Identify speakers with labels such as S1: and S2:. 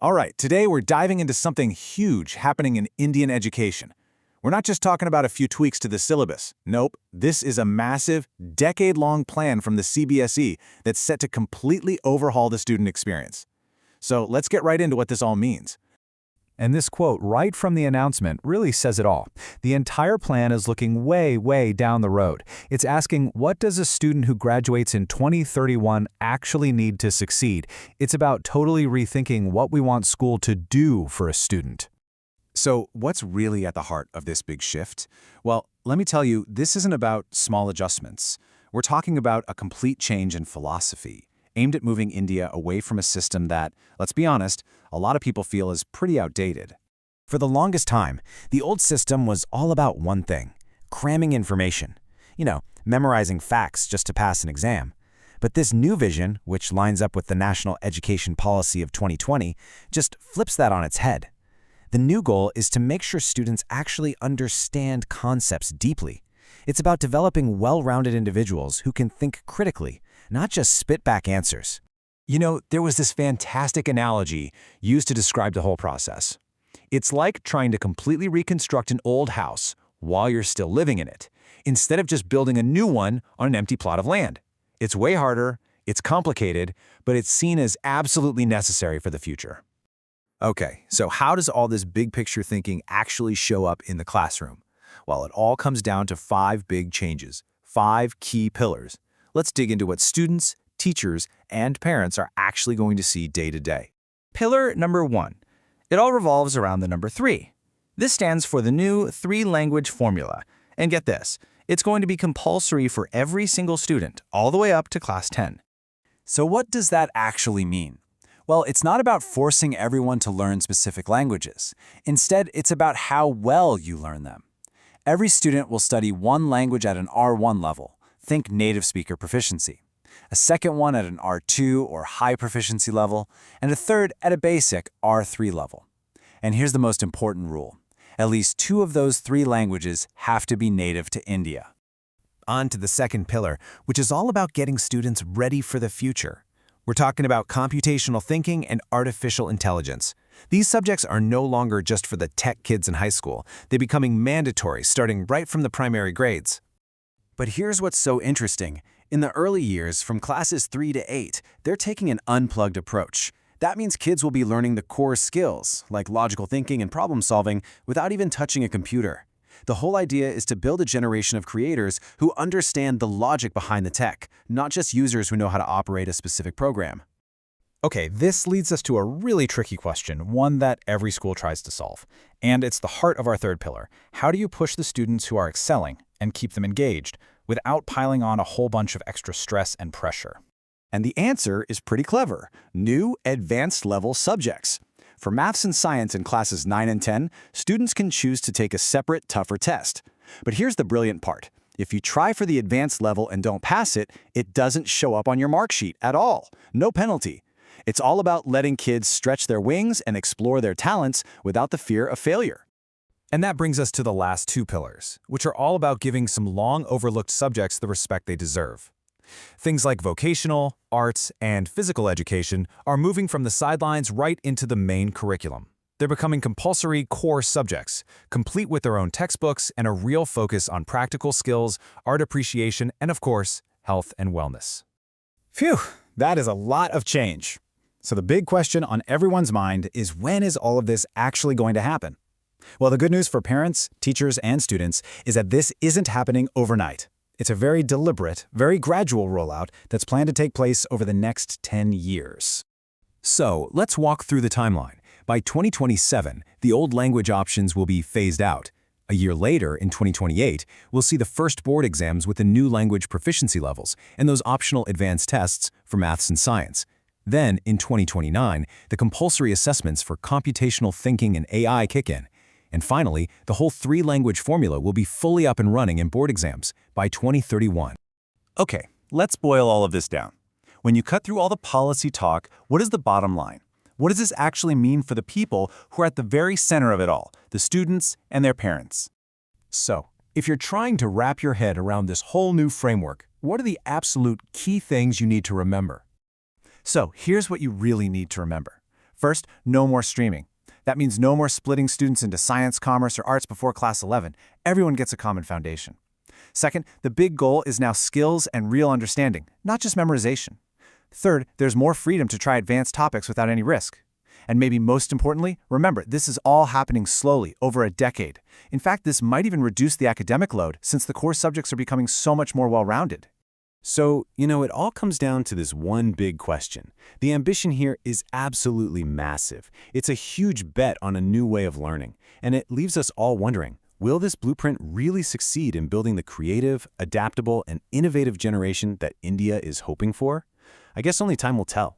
S1: All right, today we're diving into something huge happening in Indian education. We're not just talking about a few tweaks to the syllabus. Nope, this is a massive, decade-long plan from the CBSE that's set to completely overhaul the student experience. So let's get right into what this all means.
S2: And this quote right from the announcement really says it all. The entire plan is looking way down the road. It's asking, what does a student who graduates in 2031 actually need to succeed? It's about totally rethinking what we want school to do for a student.
S1: So what's really at the heart of this big shift? Well, let me tell you, this isn't about small adjustments. We're talking about a complete change in philosophy, aimed at moving India away from a system that, let's be honest, a lot of people feel is pretty outdated.
S3: For the longest time, the old system was all about one thing: cramming information. Memorizing facts just to pass an exam. But this new vision, which lines up with the National Education Policy of 2020, just flips that on its head. The new goal is to make sure students actually understand concepts deeply. It's about developing well-rounded individuals who can think critically, not just spit back answers.
S1: There was this fantastic analogy used to describe the whole process. It's like trying to completely reconstruct an old house while you're still living in it, instead of just building a new one on an empty plot of land. It's way harder, it's complicated, but it's seen as absolutely necessary for the future. Okay, so how does all this big picture thinking actually show up in the classroom? Well, it all comes down to 5 big changes, 5 key pillars. Let's dig into what students, teachers, and parents are actually going to see day to day.
S4: Pillar number 1. It all revolves around the number 3. This stands for the new 3-language formula. And get this, it's going to be compulsory for every single student, all the way up to class 10.
S3: So what does that actually mean? Well, it's not about forcing everyone to learn specific languages. Instead, it's about how well you learn them. Every student will study one language at an R1 level. Think native speaker proficiency. A second one at an R2 or high proficiency level, and a third at a basic R3 level. And here's the most important rule. At least 2 of those 3 languages have to be native to India. On to the second pillar, which is all about getting students ready for the future. We're talking about computational thinking and artificial intelligence. These subjects are no longer just for the tech kids in high school. They're becoming mandatory starting right from the primary grades. But here's what's so interesting. In the early years, from classes 3 to 8, they're taking an unplugged approach. That means kids will be learning the core skills, like logical thinking and problem solving, without even touching a computer. The whole idea is to build a generation of creators who understand the logic behind the tech, not just users who know how to operate a specific program.
S2: Okay, this leads us to a really tricky question, one that every school tries to solve. And it's the heart of our third pillar. How do you push the students who are excelling and keep them engaged without piling on a whole bunch of extra stress and pressure?
S1: And the answer is pretty clever: new advanced level subjects. For maths and science in classes 9 and 10, students can choose to take a separate, tougher test. But here's the brilliant part. If you try for the advanced level and don't pass it, it doesn't show up on your mark sheet at all. No penalty. It's all about letting kids stretch their wings and explore their talents without the fear of failure.
S2: And that brings us to the last 2 pillars, which are all about giving some long-overlooked subjects the respect they deserve. Things like vocational, arts, and physical education are moving from the sidelines right into the main curriculum. They're becoming compulsory core subjects, complete with their own textbooks and a real focus on practical skills, art appreciation, and of course, health and wellness.
S1: Phew, that is a lot of change. So the big question on everyone's mind is, when is all of this actually going to happen? Well, the good news for parents, teachers, and students is that this isn't happening overnight. It's a very deliberate, very gradual rollout that's planned to take place over the next 10 years.
S3: So let's walk through the timeline. By 2027, the old language options will be phased out. A year later, in 2028, we'll see the first board exams with the new language proficiency levels and those optional advanced tests for maths and science. Then, in 2029, the compulsory assessments for computational thinking and AI kick in. And finally, the whole 3-language formula will be fully up and running in board exams by 2031.
S1: Okay, let's boil all of this down. When you cut through all the policy talk, what is the bottom line? What does this actually mean for the people who are at the very center of it all, the students and their parents?
S3: So, if you're trying to wrap your head around this whole new framework, what are the absolute key things you need to remember?
S1: So, here's what you really need to remember. First, no more streaming. That means no more splitting students into science, commerce, or arts before class 11. Everyone gets a common foundation. Second, the big goal is now skills and real understanding, not just memorization. Third, there's more freedom to try advanced topics without any risk. And maybe most importantly, remember, this is all happening slowly, over a decade. In fact, this might even reduce the academic load since the core subjects are becoming so much more well-rounded.
S2: So, it all comes down to this one big question. The ambition here is absolutely massive. It's a huge bet on a new way of learning, and it leaves us all wondering, will this blueprint really succeed in building the creative, adaptable, and innovative generation that India is hoping for? I guess only time will tell.